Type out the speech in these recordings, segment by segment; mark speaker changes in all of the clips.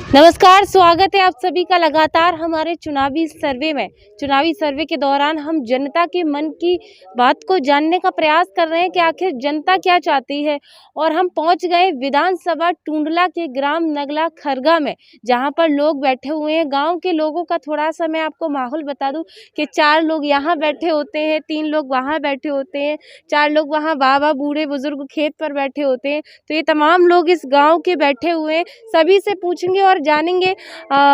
Speaker 1: नमस्कार, स्वागत है आप सभी का लगातार हमारे चुनावी सर्वे में। चुनावी सर्वे के दौरान हम जनता के मन की बात को जानने का प्रयास कर रहे हैं कि आखिर जनता क्या चाहती है। और हम पहुंच गए विधानसभा टुंडला के ग्राम नगला खरगा में, जहां पर लोग बैठे हुए हैं। गांव के लोगों का थोड़ा सा मैं आपको माहौल बता दूं कि 4 लोग यहाँ बैठे होते हैं, 3 लोग वहाँ बैठे होते हैं, 4 लोग वहाँ बाबा बूढ़े बुजुर्ग खेत पर बैठे होते हैं। तो ये तमाम लोग इस गाँव के बैठे हुए हैं। सभी से पूछेंगे और जानेंगे।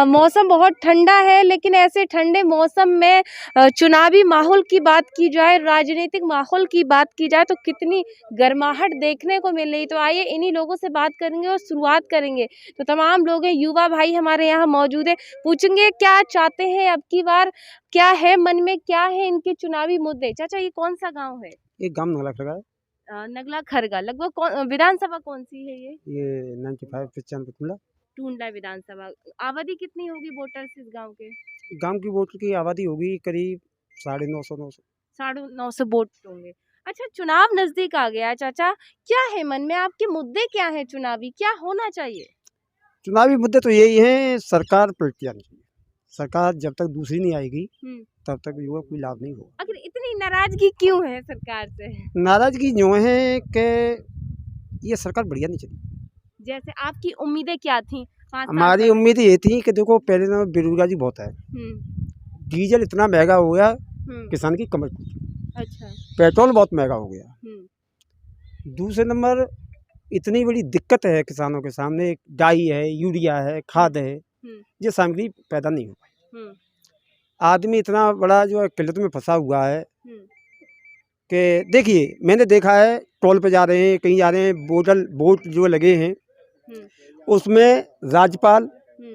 Speaker 1: मौसम बहुत ठंडा है, लेकिन ऐसे ठंडे मौसम में चुनावी माहौल की बात की जाए, राजनीतिक माहौल की बात की जाए तो कितनी गर्माहट देखने को मिल रही। तो आइए इन्हीं लोगों से बात करेंगे और शुरुआत करेंगे। तो तमाम लोग हैं, युवा भाई हमारे यहाँ मौजूद है, पूछेंगे क्या चाहते हैं अब की बार, क्या है मन में, क्या है इनके चुनावी मुद्दे। चाचा, ये कौन सा गाँव है?
Speaker 2: एक गांव नगला खरगा है।
Speaker 1: नगला खरगा। लगभग विधानसभा कौन सी है ये?
Speaker 2: 95
Speaker 1: टुंडला विधानसभा। आबादी कितनी होगी वोटर्स इस गांव के?
Speaker 2: गांव की वोटर की आबादी होगी करीब 950
Speaker 1: 950 वोट होंगे। अच्छा, चुनाव नजदीक आ गया है चाचा, क्या है मन में, आपके मुद्दे क्या है चुनावी, क्या होना चाहिए?
Speaker 2: चुनावी मुद्दे तो यही हैं, सरकार पलट जानी चाहिए। सरकार जब तक दूसरी नहीं आएगी तब तक युवा कोई लाभ नहीं होगा।
Speaker 1: आखिर इतनी नाराजगी क्यों है सरकार से?
Speaker 2: नाराजगी जो है कि ये सरकार बढ़िया नहीं चली।
Speaker 1: जैसे आपकी उम्मीदें क्या थी 5 साल
Speaker 2: हमारी उम्मीद ये थी कि देखो, पहले तो बेरोजगारी बहुत है, डीजल इतना महंगा हो गया, किसान की कमर टूट गई।
Speaker 1: अच्छा।
Speaker 2: पेट्रोल बहुत महंगा हो गया। दूसरे नंबर, इतनी बड़ी दिक्कत है किसानों के सामने, डाई है, यूरिया है, खाद है, ये सामग्री पैदा नहीं हो पाई। आदमी इतना बड़ा जो है किल्लत में फंसा हुआ है कि देखिए, मैंने देखा है टोल पे जा रहे हैं, कहीं जा रहे हैं, बोट जो लगे हैं उसमें राज्यपाल,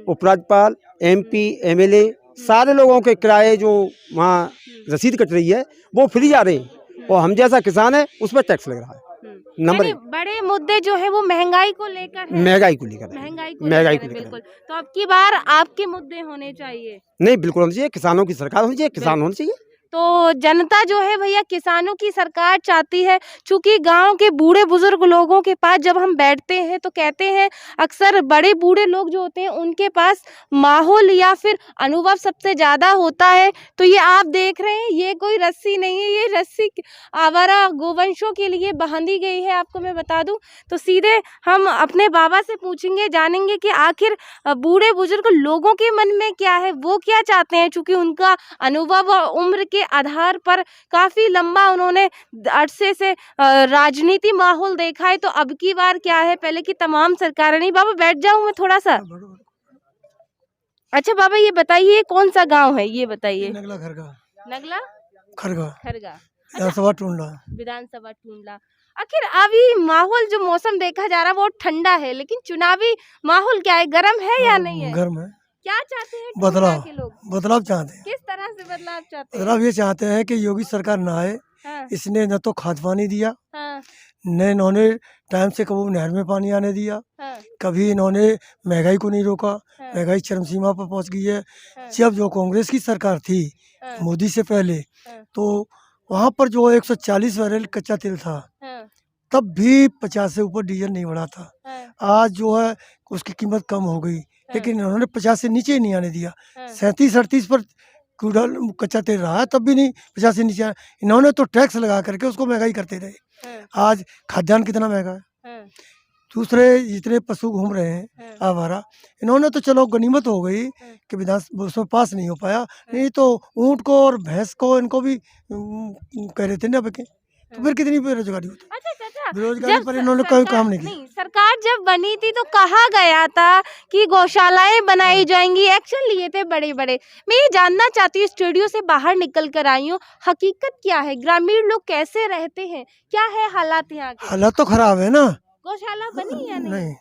Speaker 2: उपराज्यपाल, एमपी, एमएलए सारे लोगों के किराए जो वहाँ रसीद कट रही है वो फ्री आ रहे हैं, और हम जैसा किसान है उस पर टैक्स लग रहा है। नंबर एक,
Speaker 1: बड़े मुद्दे जो है वो महंगाई को लेकर है।
Speaker 2: महंगाई को लेकर,
Speaker 1: महंगाई को लेकर बिल्कुल। तो अब की बार आपके मुद्दे होने चाहिए।
Speaker 2: नहीं, बिल्कुल होना चाहिए, किसानों की सरकार होनी चाहिए, किसान होना चाहिए।
Speaker 1: तो जनता जो है भैया किसानों की सरकार चाहती है। चूंकि गांव के बूढ़े बुजुर्ग लोगों के पास जब हम बैठते हैं तो कहते हैं, अक्सर बड़े बूढ़े लोग जो होते हैं उनके पास माहौल या फिर अनुभव सबसे ज़्यादा होता है। तो ये आप देख रहे हैं, ये कोई रस्सी नहीं है, ये रस्सी आवारा गोवंशों के लिए बांधी गई है, आपको मैं बता दूं। तो सीधे हम अपने बाबा से पूछेंगे, जानेंगे कि आखिर बूढ़े बुजुर्ग लोगों के मन में क्या है, वो क्या चाहते हैं। चूंकि उनका अनुभव और उम्र के आधार पर काफी लंबा उन्होंने अरसे से राजनीति माहौल देखा है। तो अब की बार क्या है, पहले की तमाम सरकारें। नहीं बाबा, बैठ जाऊं मैं थोड़ा सा। अच्छा बाबा, ये बताइए कौन सा गांव है, ये बताइए।
Speaker 2: नगला खरगा।
Speaker 1: नगला
Speaker 2: खरगा
Speaker 1: खरगा।
Speaker 2: विधानसभा टुंडला।
Speaker 1: विधानसभा टुंडला। आखिर अभी माहौल जो मौसम देखा जा रहा है वो ठंडा है, लेकिन चुनावी माहौल क्या है, गर्म है या नहीं है?
Speaker 2: गर्म है।
Speaker 1: क्या चाहते हैं
Speaker 2: बदलाव
Speaker 1: के लोग?
Speaker 2: बदलाव चाहते हैं।
Speaker 1: किस तरह से बदलाव चाहते हैं?
Speaker 2: बदलाव ये चाहते हैं कि योगी सरकार न आए।
Speaker 1: हाँ।
Speaker 2: इसने न तो खाद पानी दिया,
Speaker 1: हाँ।
Speaker 2: न इन्होंने टाइम से कभी नहर में पानी आने दिया,
Speaker 1: हाँ।
Speaker 2: कभी इन्होंने महंगाई को नहीं रोका।
Speaker 1: हाँ।
Speaker 2: महंगाई चरम सीमा पर पहुंच गई है।
Speaker 1: हाँ।
Speaker 2: जब जो कांग्रेस की सरकार थी,
Speaker 1: हाँ।
Speaker 2: मोदी से पहले,
Speaker 1: हाँ।
Speaker 2: तो वहाँ पर जो 140 बैरल कच्चा तेल था,
Speaker 1: हाँ।
Speaker 2: तब भी 50 से ऊपर डीजल नहीं बढ़ा था।
Speaker 1: हाँ।
Speaker 2: आज जो है उसकी कीमत कम हो गई, लेकिन इन्होंने 50 से नीचे ही नहीं आने दिया।
Speaker 1: हाँ।
Speaker 2: 37-38 पर क्रूडल कच्चा तेल रहा है, तब भी नहीं 50 से नीचे आया। इन्होंने तो टैक्स लगा करके उसको महंगाई करते रहे।
Speaker 1: हाँ।
Speaker 2: आज खाद्यान्न कितना महंगा है।
Speaker 1: हाँ।
Speaker 2: दूसरे जितने पशु घूम रहे हैं आवारा, इन्होंने तो चलो गनीमत हो गई कि विधान उसमें पास नहीं हो पाया, नहीं तो ऊँट को और भैंस को इनको भी कह रहे थे ना बेके, तो फिर कितनी बेरोजगारी होती।
Speaker 1: अच्छा चाचा,
Speaker 2: बेरोजगारी पर इन्होंने कोई काम नहीं किया।
Speaker 1: सरकार जब बनी थी तो कहा गया था कि गौशालाएं बनाई जाएंगी, एक्शन लिए थे बड़े बड़े। मैं ये जानना चाहती हूँ, स्टूडियो से बाहर निकल कर आई हूँ, हकीकत क्या है, ग्रामीण लोग कैसे रहते हैं, क्या है हालात यहाँ के?
Speaker 2: हालात तो खराब है ना।
Speaker 1: गौशाला बनी या नहीं?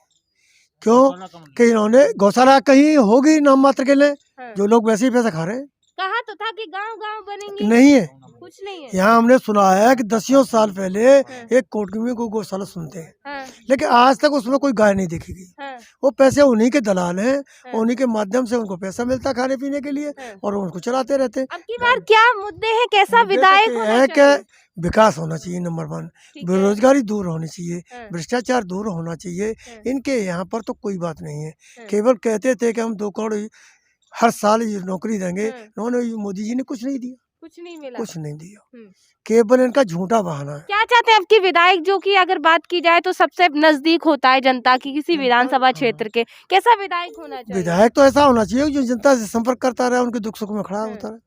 Speaker 2: क्यों कि इन्होंने गौशाला कहीं होगी नाम मात्र के लिए, जो लोग वैसे ही पैसा खा रहे हैं।
Speaker 1: कहा तो था कि गांव गांव बनेंगे,
Speaker 2: नहीं है।
Speaker 1: कुछ नहीं है।
Speaker 3: यहाँ हमने सुना है कि 10 साल पहले एक कोटगी में कोई गौशाला सुनते हैं, लेकिन आज तक उसमें कोई गाय नहीं देखी गई। वो पैसे उन्हीं के दलाल हैं, उन्हीं के माध्यम से उनको पैसा मिलता खाने पीने के लिए और उनको चलाते रहते हैं।
Speaker 1: अब की बार क्या मुद्दे हैं, कैसा विधायक होना
Speaker 3: है
Speaker 1: चाहिए?
Speaker 3: कि विकास होना चाहिए, नंबर 1, बेरोजगारी दूर होनी चाहिए, भ्रष्टाचार दूर होना चाहिए। इनके यहाँ पर तो कोई बात नहीं है। केवल कहते थे कि हम 2 करोड़ हर साल ये नौकरी देंगे, उन्होंने मोदी जी ने कुछ नहीं दिया,
Speaker 1: कुछ नहीं मिला,
Speaker 3: कुछ नहीं दिया। केवल इनका झूठा बहाना है।
Speaker 1: क्या चाहते हैं आपके विधायक, जो कि अगर बात की जाए तो सबसे नजदीक होता है जनता की, किसी विधानसभा क्षेत्र के, कैसा विधायक होना चाहिए?
Speaker 3: विधायक तो ऐसा होना चाहिए जो जनता से संपर्क करता रहे, उनके दुख सुख में खड़ा होता रहे,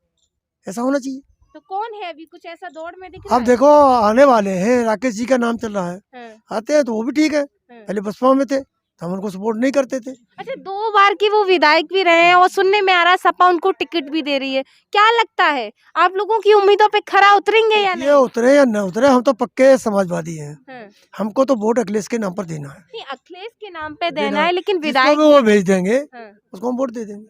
Speaker 3: ऐसा होना चाहिए।
Speaker 1: तो कौन है अभी कुछ ऐसा दौड़ में दिख रहा
Speaker 3: अब देखो आने वाले हैं, राकेश जी का नाम चल रहा है, आते हैं तो वो भी ठीक है। पहले बसपा में थे तो हम उनको सपोर्ट नहीं करते थे।
Speaker 1: अच्छा, 2 बार की वो विधायक भी रहे हैं और सुनने में आ रहा है सपा उनको टिकट भी दे रही है। क्या लगता है आप लोगों की उम्मीदों पे खरा उतरेंगे या नहीं?
Speaker 3: ये उतरे या न उतरे, हम तो पक्के समाजवादी हैं। हमको तो वोट अखिलेश के नाम पर देना है।
Speaker 1: नहीं, अखिलेश के नाम पे देना है, लेकिन विधायक
Speaker 3: वो भेज देंगे, उसको हम वोट दे देंगे।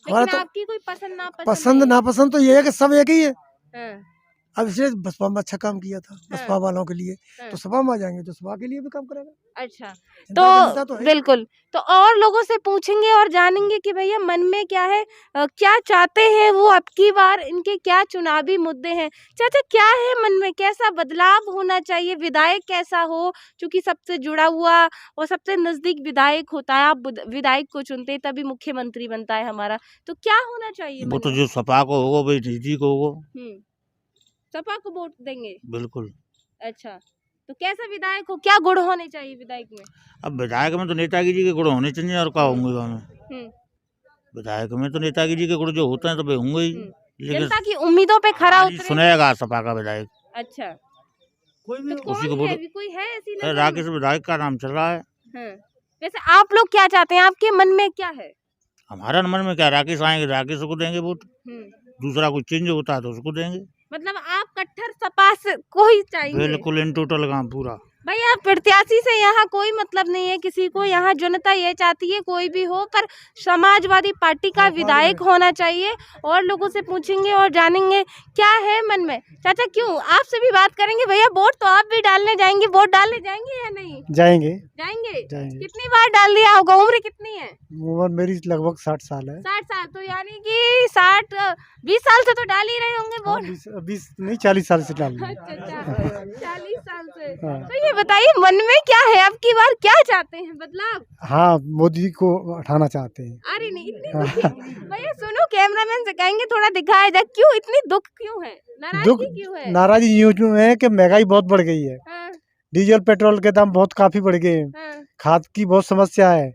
Speaker 3: हमारा तो
Speaker 1: आपकी कोई पसंद
Speaker 3: पसंद नापसंद तो ये है कि सब एक ही है।
Speaker 1: है।
Speaker 3: अब इसलिए बसपा में अच्छा काम किया था, बसपा वालों के लिए, तो सपा में आ जाएंगे तो सपा के लिए भी काम करेगा।
Speaker 1: अच्छा,
Speaker 3: तो
Speaker 1: बिल्कुल। तो और लोगों से पूछेंगे और जानेंगे कि भैया मन में क्या है, क्या चाहते हैं वो, अब की बार इनके क्या चुनावी मुद्दे हैं। चाचा, क्या है मन में, कैसा बदलाव होना चाहिए, विधायक कैसा हो, क्योंकि सबसे जुड़ा हुआ और सबसे नजदीक विधायक होता है। आप विधायक को चुनते तभी मुख्यमंत्री बनता है हमारा, तो क्या होना चाहिए?
Speaker 4: वो तो जो सपा को होगा भाई, दीदी को होगा,
Speaker 1: सपा को वोट देंगे,
Speaker 4: बिल्कुल।
Speaker 1: अच्छा, तो कैसा विधायक हो, क्या गुण होने चाहिए विधायक में?
Speaker 4: अब विधायक में तो नेताजी जी के गुण होने चाहिए, और क्या होंगे हमें? विधायक में तो नेताजी जी के गुण जो होते हैं तो वे होंगे ही, लेकिन
Speaker 1: जनता की उम्मीदों पे खरा उतरे
Speaker 4: सुनेगा सपा का विधायक।
Speaker 1: अच्छा,
Speaker 4: कोई भी
Speaker 1: तो
Speaker 4: उसी को
Speaker 1: कौन है?
Speaker 4: वोट,
Speaker 1: अभी कोई है ऐसी नजर में?
Speaker 4: राकेश विधायक का नाम चल रहा है।
Speaker 1: वैसे आप लोग क्या चाहते हैं, आपके मन में क्या है?
Speaker 4: हमारा मन में क्या, राकेश आएंगे, राकेश को देंगे वोट, दूसरा कोई चेंज होता है तो उसको देंगे।
Speaker 1: मतलब आप कट्टर सपा से कोई चाहिए?
Speaker 4: बिल्कुल, इन टोटल काम पूरा।
Speaker 1: भैया, प्रत्याशी से यहाँ कोई मतलब नहीं है किसी को, यहाँ जनता ये चाहती है कोई भी हो, पर समाजवादी पार्टी का विधायक होना चाहिए। और लोगों से पूछेंगे और जानेंगे क्या है मन में। चाचा, क्यों, आपसे भी बात करेंगे। भैया, वोट तो आप भी डालने जाएंगे, वोट डालने जाएंगे या नहीं?
Speaker 3: जाएंगे।
Speaker 1: कितनी बार डाल दिया होगा? उम्र कितनी है?
Speaker 3: उम्र मेरी लगभग 60 साल है।
Speaker 1: 60 साल, तो यानी कि 20 साल से तो डाल ही रहे होंगे वोट।
Speaker 3: 20 नहीं 40 साल से डाल।
Speaker 1: 40 साल से। तो ये बताइए मन में क्या है, अब की बार क्या चाहते हैं, बदलाव?
Speaker 3: हाँ, मोदी को हटाना चाहते हैं।
Speaker 1: अरे नहीं, इतनी भैया सुनो, कैमरामैन से कहेंगे थोड़ा दिखाया जाए, क्यों इतनी दुख क्यों है, नाराजगी क्यों है?
Speaker 3: नाराजगी यूं है कि महंगाई बहुत बढ़ गई है। डीजल पेट्रोल के दाम बहुत काफी बढ़ गए हैं। खाद की बहुत समस्या है,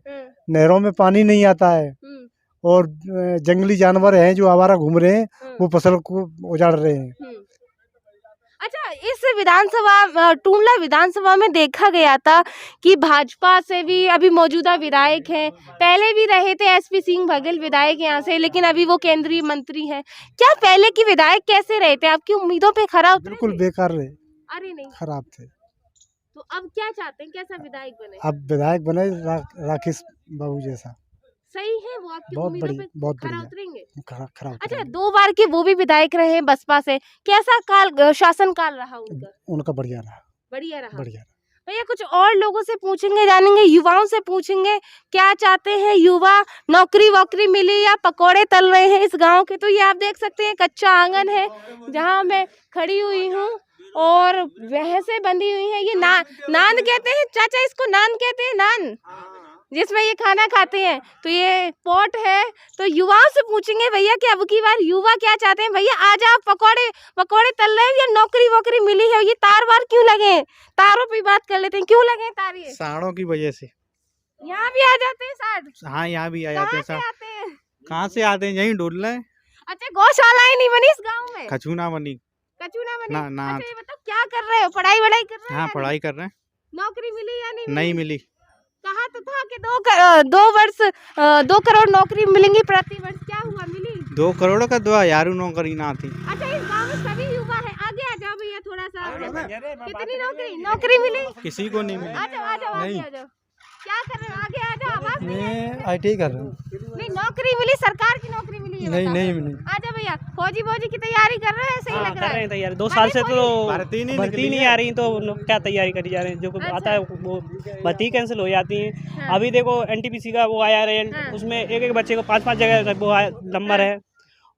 Speaker 3: नहरों में पानी नहीं आता है, और जंगली जानवर हैं जो आवारा घूम रहे हैं, वो फसल को उजाड़ रहे हैं।
Speaker 1: अच्छा, इस विधानसभा टूंडला विधानसभा में देखा गया था कि भाजपा से भी अभी मौजूदा विधायक हैं, पहले भी रहे थे एसपी सिंह बघेल विधायक यहाँ से, लेकिन अभी वो केंद्रीय मंत्री हैं। क्या पहले के विधायक कैसे रहे थे, आपकी उम्मीदों पे खरा उतरे?
Speaker 3: बिल्कुल बेकार रहे।
Speaker 1: अरे नहीं,
Speaker 3: खराब थे।
Speaker 1: तो अब क्या चाहते हैं, कैसा विधायक बने?
Speaker 3: अब विधायक बने राकेश बाबू जैसा।
Speaker 1: सही है, वो आपकी उम्मीदों पे खरा उतरेंगे? अच्छा, 2 बार के वो भी विधायक रहे हैं बसपा से, कैसा शासन काल रहा उनका?
Speaker 3: उनका बढ़िया रहा।
Speaker 1: बढ़िया रहा।
Speaker 3: बढ़िया।
Speaker 1: कुछ और लोगों से पूछेंगे, जानेंगे, युवाओं से पूछेंगे क्या चाहते हैं युवा, नौकरी वोकरी मिली या पकोड़े तल रहे हैं इस गांव के। तो ये आप देख सकते हैं कच्चा आंगन है जहां मैं खड़ी हुई हूँ और भैंसें बंधी हुई हैं। ये नान कहते हैं चाचा, इसको नान कहते हैं, नान जिसमें ये खाना खाते हैं। तो ये पॉट है। तो युवाओं से पूछेंगे भैया कि अब की बार युवा क्या चाहते हैं। भैया आज आप पकोड़े तल रहे हैं या नौकरी वोकरी मिली है? ये तार वार क्यों लगे हैं? तारों पे बात कर लेते हैं, क्यों लगे हैं तार? ये
Speaker 2: साड़ों की वजह से।
Speaker 1: यहाँ भी आ जाते हैं साड़?
Speaker 2: हाँ, यहाँ भी आ जाते हैं साड़।
Speaker 1: कहाँ
Speaker 2: से आते हैं? यहीं ढूंढ रहे हैं।
Speaker 1: अच्छा, गौशालाएं नहीं बनी इस गाँव में?
Speaker 2: कचूना बनी
Speaker 1: ना।
Speaker 2: अच्छा,
Speaker 1: ये बताओ क्या कर रहे हो, पढ़ाई वढ़ाई कर रहे हैं?
Speaker 2: हाँ, पढ़ाई कर रहे हैं।
Speaker 1: नौकरी मिली या
Speaker 2: नहीं मिली।
Speaker 1: कहा तो था कि 2 करोड़ नौकरी मिलेंगी प्रति वर्ष, क्या हुआ, मिली?
Speaker 2: 2 करोड़ का 2,000 नौकरी ना थी।
Speaker 1: अच्छा, इस गाँव में सभी युवा है, आगे आ जाओ भैया थोड़ा सा। कितनी नौकरी मिली?
Speaker 2: किसी को नहीं मिली।
Speaker 1: आ जाओ आगे आ जाओ। क्या कर रहे हो, आगे आ जाओ। आवाज नहीं
Speaker 3: मैं IT कर रहा हूँ।
Speaker 1: नहीं, नौकरी मिली, सरकार की नौकरी मिली नहीं है?
Speaker 5: नहीं
Speaker 1: बताओ।
Speaker 5: नहीं नहीं
Speaker 1: अच्छा भैया, फौजी की तैयारी कर रहे हैं, सही लग रहा
Speaker 5: कर रहे
Speaker 1: है?
Speaker 5: हैं तैयारी 2 साल से तो
Speaker 2: भर्ती नहीं
Speaker 5: भर्ती
Speaker 2: निकली
Speaker 5: नहीं
Speaker 2: है।
Speaker 5: आ रही, तो लोग क्या तैयारी करी जा रहे हैं, जो कुछ
Speaker 1: अच्छा।
Speaker 5: आता है वो भर्ती कैंसिल हो जाती है।
Speaker 1: हाँ।
Speaker 5: अभी देखो एनटीपीसी का वो आया
Speaker 1: हाँ।
Speaker 5: है, उसमें एक बच्चे को 5-5 जगह वो नंबर है,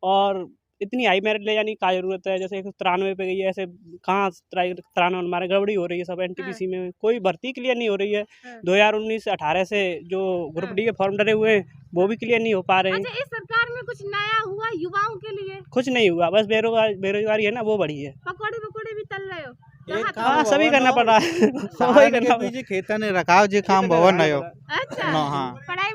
Speaker 5: और इतनी हाई मेरिट ले जाने की क्या जरूरत है। जैसे 193 पे गई है, ऐसे कहाँ 93 हमारे गड़बड़ी हो रही है सब एनटीपीसी में, कोई भर्ती क्लियर नहीं हो रही है।
Speaker 1: हाँ।
Speaker 5: 2019-18 से जो ग्रुप डी के फॉर्म डरे हुए हैं वो भी क्लियर नहीं हो पा रहे हैं।
Speaker 1: अच्छा, इस सरकार में कुछ नया हुआ युवाओं के लिए?
Speaker 5: कुछ नहीं हुआ, बस बेरोजगारी है ना, वो बढ़ी है।
Speaker 1: पकौड़े भी तल रहे हो?
Speaker 5: हाँ, सभी करना पड़ रहा है। वही करना पड़ रहा है।
Speaker 6: खेतन रखा जी काम भवन नहीं हो।
Speaker 1: अच्छा,
Speaker 6: हाँ।
Speaker 1: पढ़ाई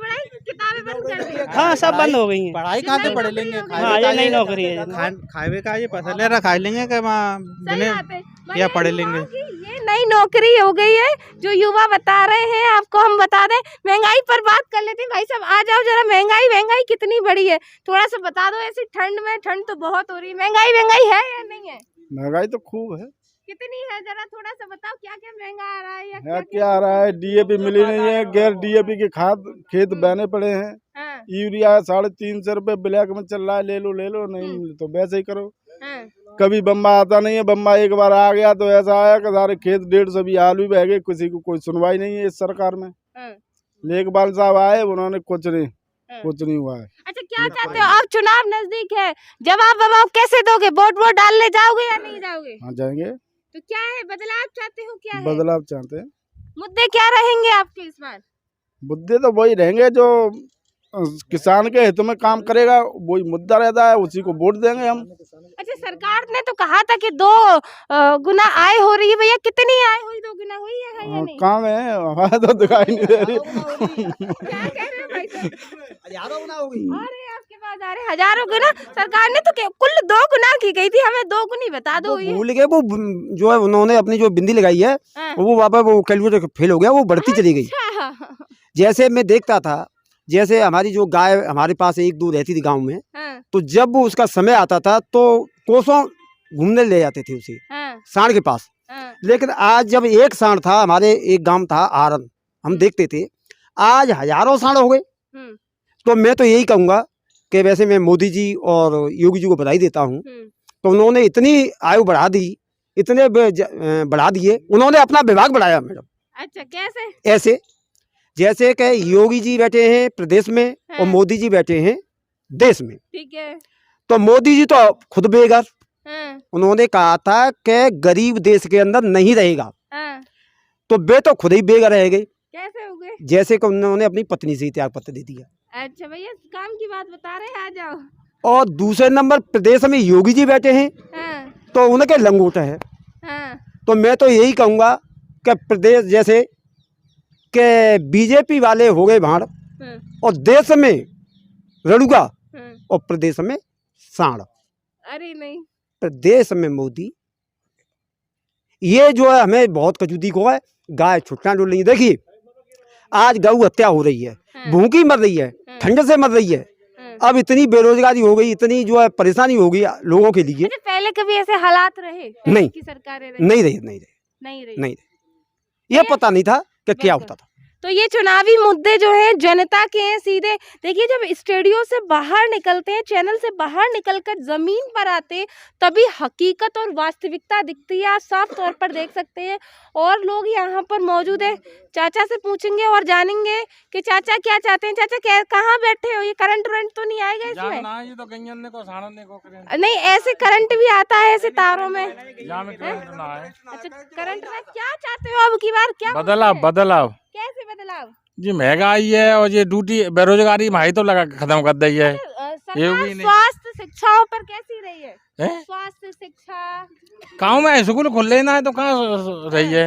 Speaker 1: किताबें बंद कर दी?
Speaker 5: हाँ, सब बंद हो गई हैं।
Speaker 6: पढ़ाई कहाँ से पढ़ लेंगे?
Speaker 5: हाँ, ये नई नौकरी है।
Speaker 6: खावे का ये फसलें रखा लेंगे कि वहाँ
Speaker 1: सही
Speaker 6: बिना
Speaker 1: बात है। भाई,
Speaker 6: या पढ़
Speaker 1: युवाओं
Speaker 6: लेंगे।
Speaker 1: की ये नई नौकरी हो गई है जो युवा बता रहे हैं। आपको हम बता दें, महंगाई पर बात कर लेते हैं। भाई साहब आ जाओ जरा, महंगाई कितनी बढ़ी है थोड़ा सा बता दो। ऐसी ठंड में, ठंड तो बहुत हो रही है, महंगाई है या नहीं है?
Speaker 7: महंगाई तो खूब है।
Speaker 1: कितनी है जरा थोड़ा सा बताओ, क्या क्या महंगा आ रहा है या
Speaker 7: यहाँ क्या आ रहा है? डीएपी मिली नहीं है, गैर डीएपी के खाद खेत बहने पड़े हैं।
Speaker 1: हाँ,
Speaker 7: यूरिया 350 रुपए ब्लैक में चल रहा है, ले लो नहीं मिले तो वैसे ही करो।
Speaker 1: हाँ,
Speaker 7: कभी बम्बा आता नहीं है, बम्बा एक बार आ गया तो ऐसा आया कि सारे खेत 150 भी आलू बह गए, किसी को कोई सुनवाई नहीं है इस सरकार में।
Speaker 1: हाँ।
Speaker 7: लेखपाल साहब आए, उन्होंने कुछ नहीं हुआ है।
Speaker 1: अच्छा, क्या चाहते हो आप? चुनाव नजदीक है, जवाब कैसे दोगे? वोट डालने जाओगे या नहीं जाओगे?
Speaker 7: हाँ जाएंगे,
Speaker 1: तो क्या है, बदलाव चाहते हो? क्या है
Speaker 7: बदलाव चाहते हैं।
Speaker 1: मुद्दे, क्या रहेंगे आपके इस बार?
Speaker 7: मुद्दे तो वही रहेंगे जो किसान के हित में काम करेगा, वही मुद्दा रहता है, उसी को वोट देंगे हम।
Speaker 1: अच्छा, सरकार ने तो कहा था कि 2 गुना आय हो रही है। भैया कितनी आय हुई? 2 गुना हुई है या नहीं?
Speaker 7: काम है हमारा तो दिखाई नहीं दे रही।
Speaker 1: क्या कह रहे हो भाई साहब?
Speaker 2: हजारों गुना हो गई।
Speaker 1: अरे आपके पास आ रहे हजारों गुना? सरकार ने तो कुल 2 गुना की गई थी, हमें 2 गुनी बता दो। ये
Speaker 2: भूल गए वो जो है, उन्होंने अपनी जो बिंदी लगाई है
Speaker 1: हाँ।
Speaker 2: वो वापस वो कैलकुलेटर फेल हो गया, वो बढ़ती चली गई।
Speaker 1: अच्छा,
Speaker 2: जैसे मैं देखता था, जैसे हमारी जो गाय हमारे पास 1-2 रहती थी गांव में,
Speaker 1: हाँ,
Speaker 2: तो जब वो उसका समय आता था तो कोसों घूमने ले जाते थे उसे
Speaker 1: हाँ,
Speaker 2: सांड के पास।
Speaker 1: हाँ,
Speaker 2: लेकिन आज जब एक सांड था, हमारे एक गांव था आरन, हम देखते थे, आज हजारों सांड हो गए।
Speaker 1: हम्म,
Speaker 2: तो मैं तो यही कहूँगा कि वैसे मैं मोदी जी और योगी जी को बधाई देता हूँ, तो उन्होंने इतनी आयु बढ़ा दी, इतने बढ़ा दिए, उन्होंने अपना विभाग बढ़ाया मैडम।
Speaker 1: अच्छा, कैसे?
Speaker 2: ऐसे जैसे कि योगी जी बैठे हैं प्रदेश में और
Speaker 1: हाँ।
Speaker 2: मोदी जी बैठे हैं देश में।
Speaker 1: ठीक है।
Speaker 2: तो मोदी जी तो खुद बेघर,
Speaker 1: हाँ,
Speaker 2: उन्होंने कहा था कि गरीब देश के अंदर नहीं रहेगा,
Speaker 1: हाँ,
Speaker 2: तो वे तो खुद ही बेघर रह गए।
Speaker 1: कैसे हो गए?
Speaker 2: जैसे कि उन्होंने अपनी पत्नी से ही त्याग पत्र दे दिया।
Speaker 1: अच्छा भैया, काम की बात बता रहे हैं, आ जाओ।
Speaker 2: और दूसरे नंबर प्रदेश में योगी जी बैठे हैं,
Speaker 1: हाँ,
Speaker 2: तो उनके लंगोट है।
Speaker 1: हाँ,
Speaker 2: तो मैं तो यही कहूँगा कि प्रदेश जैसे कि बीजेपी वाले हो गए भाड़,
Speaker 1: हाँ,
Speaker 2: और देश में रड़ुगा
Speaker 1: हाँ।
Speaker 2: और प्रदेश में सांड।
Speaker 1: अरे नहीं,
Speaker 2: प्रदेश में मोदी, ये जो है हमें बहुत कजूदी को है। गाय छुट्टियाँ डुल रही है, देखिए आज गऊ हत्या हो रही है,
Speaker 1: हाँ,
Speaker 2: भूखी मर रही है,
Speaker 1: हाँ,
Speaker 2: ठंड से मर रही है।
Speaker 1: हाँ।
Speaker 2: अब इतनी बेरोजगारी हो गई, इतनी जो है परेशानी हो गई लोगों के लिए।
Speaker 1: अच्छा, पहले कभी ऐसे हालात रहे?
Speaker 2: नहीं।
Speaker 1: की सरकारें रही?
Speaker 2: नहीं रही
Speaker 1: नहीं रही।
Speaker 2: नहीं रही। ये पता नहीं था कि क्या होता था।
Speaker 1: तो ये चुनावी मुद्दे जो है जनता के हैं सीधे। देखिए, जब स्टूडियो से बाहर निकलते हैं, चैनल से बाहर निकलकर ज़मीन पर आते हैं, तभी हकीकत और वास्तविकता दिखती है। आप साफ तौर पर देख सकते हैं। और लोग यहाँ पर मौजूद है, चाचा से पूछेंगे और जानेंगे कि चाचा क्या चाहते हैं। चाचा कहाँ बैठे हो? ये करंट वरंट तो नहीं आएगा इसमें? नहीं, ऐसे करंट भी आता है ऐसे तारों में। अच्छा, करंट में क्या चाहते हो अब की बार? क्या
Speaker 8: बदलाव
Speaker 1: कैसे बदलाव?
Speaker 8: जी महंगाई है और ये ड्यूटी बेरोजगारी माही तो लगा खत्म कर दी है।
Speaker 1: सरकार स्वास्थ्य शिक्षाओं पर कैसी रही है? स्वास्थ्य शिक्षा
Speaker 8: गाँव में स्कूल खुल लेना है तो कहाँ रही है।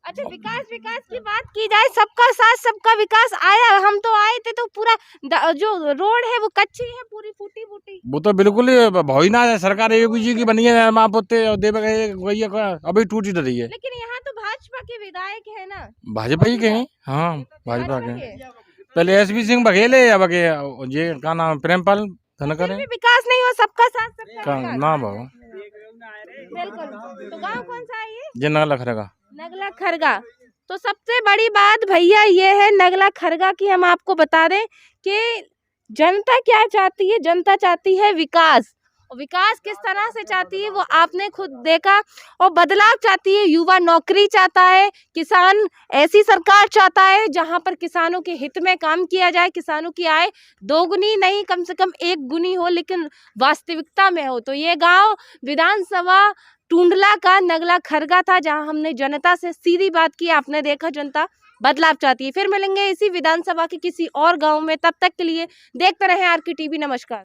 Speaker 1: अच्छा, विकास की बात की जाए, सबका साथ सबका विकास आया। हम तो आए थे तो पूरा जो रोड है वो कच्ची है, पूरी फूटी फूटी।
Speaker 8: वो तो बिल्कुल ही भोई ना है। सरकार योगी जी की बनी है, माँ पुते और देव गई अभी टूटी रही है।
Speaker 1: लेकिन यहाँ तो भाजपा के विधायक है ना?
Speaker 8: भाजपा ही के हैं। हाँ, भाजपा के। पहले एसपी सिंह बघेले या बघे ये क्या नाम प्रेमपाल धनकर है।
Speaker 1: विकास नहीं हुआ, सबका साथ सबका विकास।
Speaker 8: ना भाव
Speaker 1: बिल्कुल। तो गाँव कौन सा है ये?
Speaker 8: जे नगला खरगा।
Speaker 1: नगला खरगा। तो सबसे बड़ी बात भैया ये है नगला खरगा की, हम आपको बता दें कि जनता क्या चाहती है? जनता चाहती है विकास। और विकास किस तरह से चाहती है वो आपने खुद देखा। और बदलाव चाहती है, युवा नौकरी चाहता है, किसान ऐसी सरकार चाहता है जहां पर किसानों के हित में काम किया जाए, किसानों की आय दोगुनी नहीं कम से कम एक गुनी हो, लेकिन वास्तविकता में हो। तो ये गांव विधानसभा टुंडला का नगला खरगा था, जहां हमने जनता से सीधी बात की। आपने देखा जनता बदलाव चाहती है। फिर मिलेंगे इसी विधानसभा के किसी और गांव में, तब तक के लिए देखते रहें RK TV। नमस्कार।